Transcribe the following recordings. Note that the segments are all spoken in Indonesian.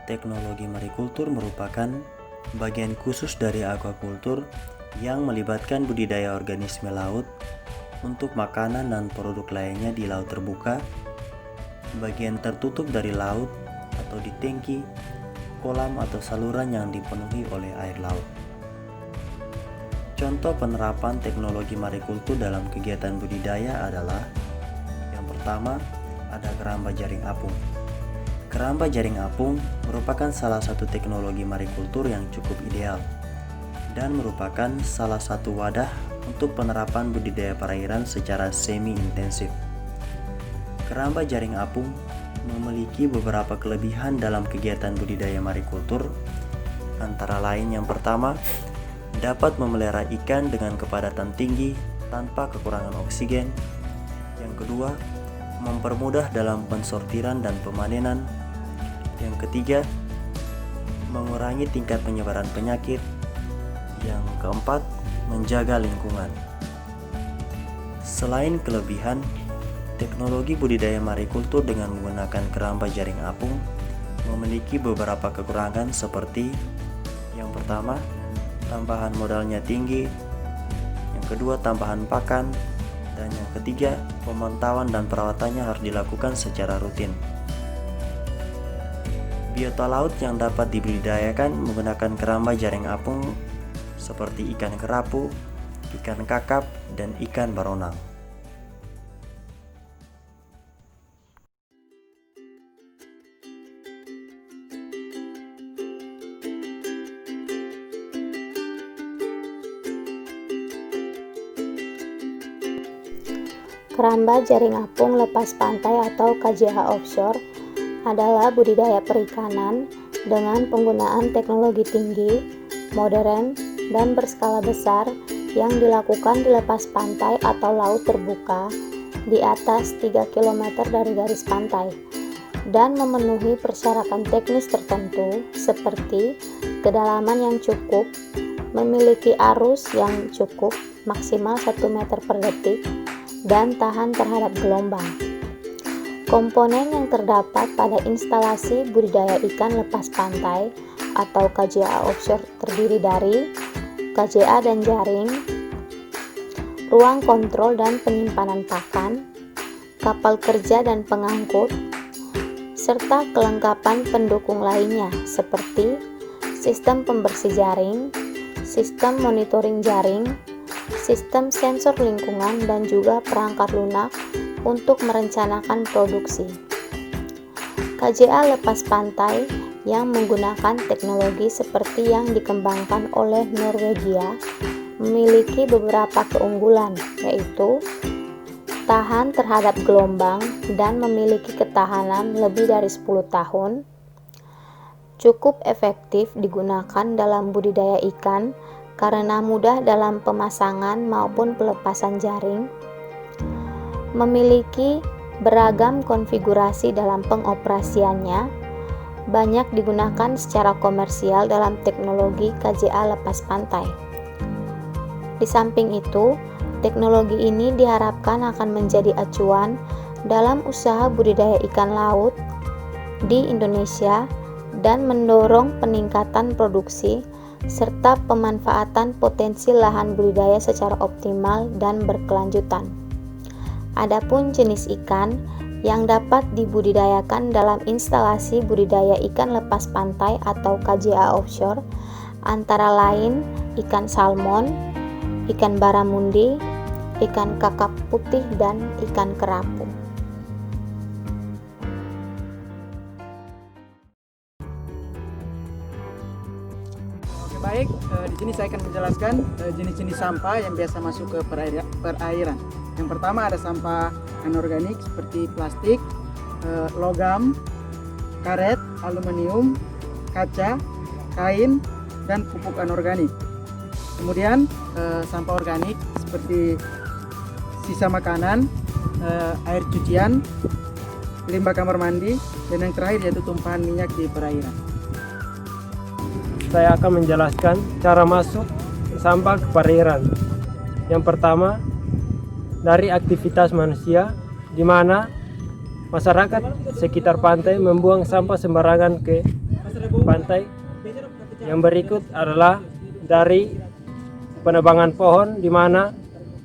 Teknologi marikultur merupakan bagian khusus dari aquaculture yang melibatkan budidaya organisme laut untuk makanan dan produk lainnya di laut terbuka, bagian tertutup dari laut atau di tangki, kolam atau saluran yang dipenuhi oleh air laut. Contoh penerapan teknologi marikultur dalam kegiatan budidaya adalah: yang pertama, ada keramba jaring apung. Keramba jaring apung merupakan salah satu teknologi marikultur yang cukup ideal dan merupakan salah satu wadah untuk penerapan budidaya perairan secara semi-intensif. Keramba jaring apung memiliki beberapa kelebihan dalam kegiatan budidaya marikultur, antara lain yang pertama, dapat memelihara ikan dengan kepadatan tinggi tanpa kekurangan oksigen. Yang kedua, mempermudah dalam pensortiran dan pemanenan. Yang ketiga, mengurangi tingkat penyebaran penyakit. Yang keempat, menjaga lingkungan. Selain kelebihan, teknologi budidaya marikultur dengan menggunakan keramba jaring apung memiliki beberapa kekurangan seperti: yang pertama, tambahan modalnya tinggi. Yang kedua, tambahan pakan. Dan yang ketiga, pemantauan dan perawatannya harus dilakukan secara rutin. Biota laut yang dapat dibudidayakan menggunakan keramba jaring apung seperti ikan kerapu, ikan kakap, dan ikan baronang. Keramba jaring apung lepas pantai atau KJA offshore adalah budidaya perikanan dengan penggunaan teknologi tinggi, modern, dan berskala besar yang dilakukan di lepas pantai atau laut terbuka di atas 3 km dari garis pantai dan memenuhi persyaratan teknis tertentu seperti kedalaman yang cukup, memiliki arus yang cukup maksimal 1 meter per detik, dan tahan terhadap gelombang. Komponen yang terdapat pada instalasi budidaya ikan lepas pantai atau KJA offshore terdiri dari KJA dan jaring, ruang kontrol dan penyimpanan pakan, kapal kerja dan pengangkut, serta kelengkapan pendukung lainnya seperti sistem pembersih jaring, sistem monitoring jaring, sistem sensor lingkungan, dan juga perangkat lunak untuk merencanakan produksi. KJA lepas pantai yang menggunakan teknologi seperti yang dikembangkan oleh Norwegia memiliki beberapa keunggulan, yaitu tahan terhadap gelombang dan memiliki ketahanan lebih dari 10 tahun, cukup efektif digunakan dalam budidaya ikan karena mudah dalam pemasangan maupun pelepasan jaring, memiliki beragam konfigurasi dalam pengoperasiannya, banyak digunakan secara komersial dalam teknologi KJA lepas pantai. Di samping itu, teknologi ini diharapkan akan menjadi acuan dalam usaha budidaya ikan laut di Indonesia dan mendorong peningkatan produksi serta pemanfaatan potensi lahan budidaya secara optimal dan berkelanjutan. Adapun jenis ikan yang dapat dibudidayakan dalam instalasi budidaya ikan lepas pantai atau KJA offshore antara lain ikan salmon, ikan baramundi, ikan kakap putih, dan ikan kerapu. Baik, di sini saya akan menjelaskan jenis-jenis sampah yang biasa masuk ke perairan. Yang pertama ada sampah anorganik seperti plastik, logam, karet, aluminium, kaca, kain, dan pupuk anorganik. Kemudian sampah organik seperti sisa makanan, air cucian, limbah kamar mandi, dan yang terakhir yaitu tumpahan minyak di perairan. Saya akan menjelaskan cara masuk sampah ke perairan. Yang pertama, dari aktivitas manusia, di mana masyarakat sekitar pantai membuang sampah sembarangan ke pantai. Yang berikut adalah dari penebangan pohon, di mana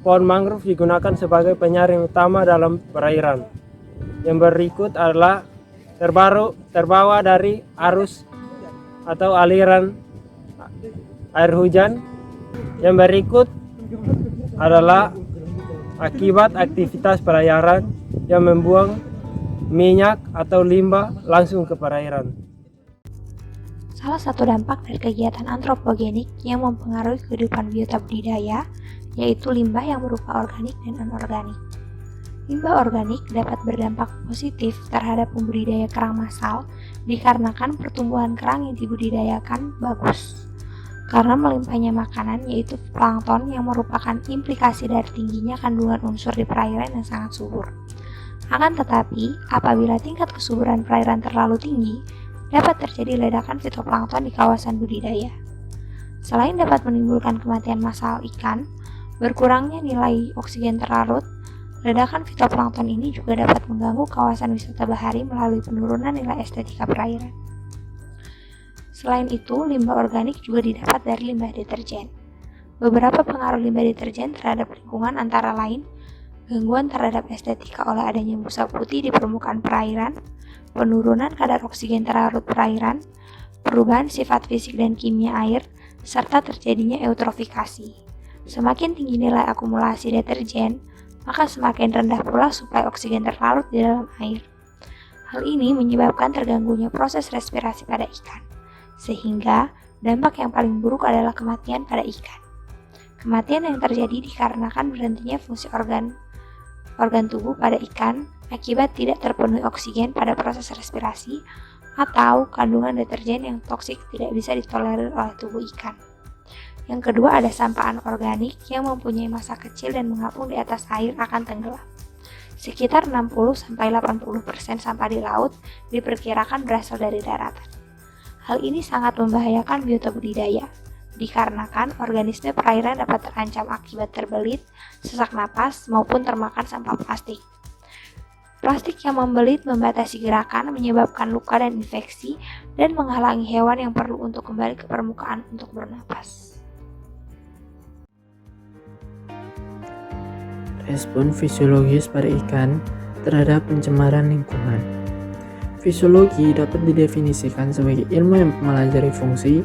pohon mangrove digunakan sebagai penyaring utama dalam perairan. Yang berikut adalah terbawa dari arus atau aliran air hujan. Yang berikut adalah akibat aktivitas perairan yang membuang minyak atau limbah langsung ke perairan. Salah satu dampak dari kegiatan antropogenik yang mempengaruhi kehidupan biota budidaya yaitu limbah yang berupa organik dan anorganik. Limbah organik dapat berdampak positif terhadap pembudidaya kerang massal dikarenakan pertumbuhan kerang yang dibudidayakan bagus. Karena melimpahnya makanan yaitu plankton yang merupakan implikasi dari tingginya kandungan unsur di perairan yang sangat subur. Akan tetapi, apabila tingkat kesuburan perairan terlalu tinggi, dapat terjadi ledakan fitoplankton di kawasan budidaya. Selain dapat menimbulkan kematian massal ikan, berkurangnya nilai oksigen terlarut, ledakan fitoplankton ini juga dapat mengganggu kawasan wisata bahari melalui penurunan nilai estetika perairan. Selain itu, limbah organik juga didapat dari limbah deterjen. Beberapa pengaruh limbah deterjen terhadap lingkungan antara lain gangguan terhadap estetika oleh adanya busa putih di permukaan perairan, penurunan kadar oksigen terlarut perairan, perubahan sifat fisik dan kimia air, serta terjadinya eutrofikasi. Semakin tinggi nilai akumulasi deterjen, maka semakin rendah pula suplai oksigen terlarut di dalam air. Hal ini menyebabkan terganggunya proses respirasi pada ikan, sehingga dampak yang paling buruk adalah kematian pada ikan. Kematian yang terjadi dikarenakan berhentinya fungsi organ tubuh pada ikan akibat tidak terpenuhi oksigen pada proses respirasi atau kandungan deterjen yang toksik tidak bisa ditolerir oleh tubuh ikan. Yang kedua ada sampah anorganik yang mempunyai massa kecil dan mengapung di atas air akan tenggelam. Sekitar 60-80% sampah di laut diperkirakan berasal dari daratan. Hal ini sangat membahayakan biota budidaya, dikarenakan organisme perairan dapat terancam akibat terbelit, sesak napas, maupun termakan sampah plastik. Plastik yang membelit membatasi gerakan, menyebabkan luka dan infeksi, dan menghalangi hewan yang perlu untuk kembali ke permukaan untuk bernapas. Respon fisiologis pada ikan terhadap pencemaran lingkungan. Fisiologi dapat didefinisikan sebagai ilmu yang mempelajari fungsi,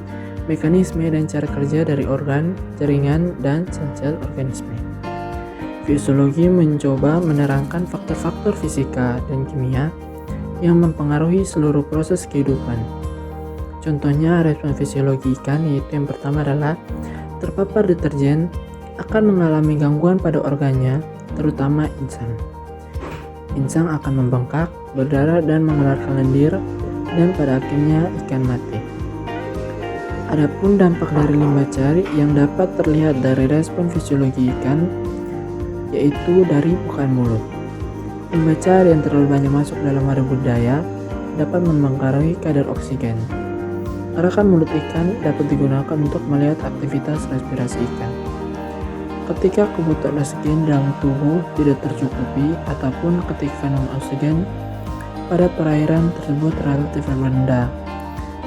mekanisme dan cara kerja dari organ, jaringan, dan sel-sel organisme. Fisiologi mencoba menerangkan faktor-faktor fisika dan kimia yang mempengaruhi seluruh proses kehidupan. Contohnya respon fisiologi ikan yaitu yang pertama adalah terpapar deterjen akan mengalami gangguan pada organnya, terutama insang. Insang akan membengkak, berdarah dan mengeluarkan lendir, dan pada akhirnya ikan mati. Adapun dampak dari limbah cari yang dapat terlihat dari respon fisiologi ikan yaitu dari bukaan mulut. Limbah cari yang terlalu banyak masuk dalam wadah budidaya dapat mempengaruhi kadar oksigen. Gerakan mulut ikan dapat digunakan untuk melihat aktivitas respirasi ikan. Ketika kebutuhan oksigen dalam tubuh tidak tercukupi ataupun ketika kandungan oksigen pada perairan tersebut relatif rendah,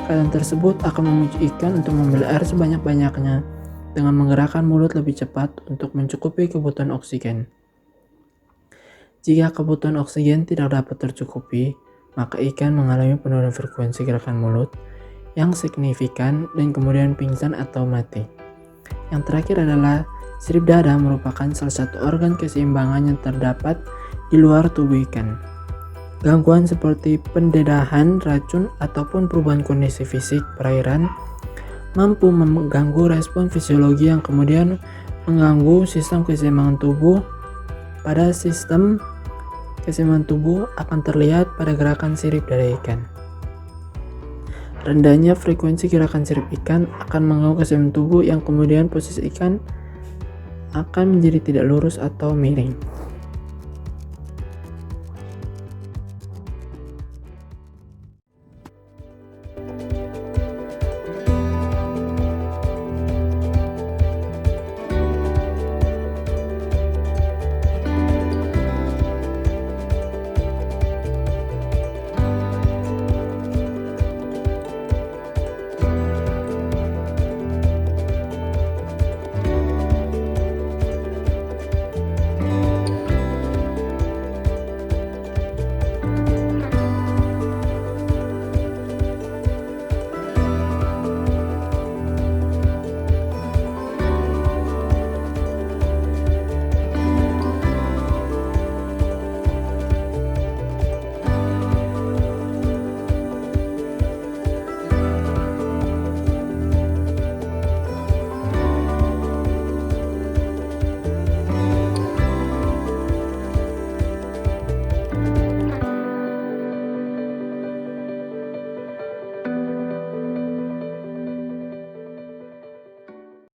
keadaan tersebut akan memicu ikan untuk mengambil air sebanyak-banyaknya dengan menggerakkan mulut lebih cepat untuk mencukupi kebutuhan oksigen. Jika kebutuhan oksigen tidak dapat tercukupi, maka ikan mengalami penurunan frekuensi gerakan mulut yang signifikan dan kemudian pingsan atau mati. Yang terakhir adalah sirip dada merupakan salah satu organ keseimbangan yang terdapat di luar tubuh ikan. Gangguan seperti pendedahan racun ataupun perubahan kondisi fisik perairan mampu mengganggu respon fisiologi yang kemudian mengganggu sistem keseimbangan tubuh. Pada sistem keseimbangan tubuh akan terlihat pada gerakan sirip dada ikan. Rendahnya frekuensi gerakan sirip ikan akan mengganggu keseimbangan tubuh yang kemudian posisi ikan akan menjadi tidak lurus atau miring.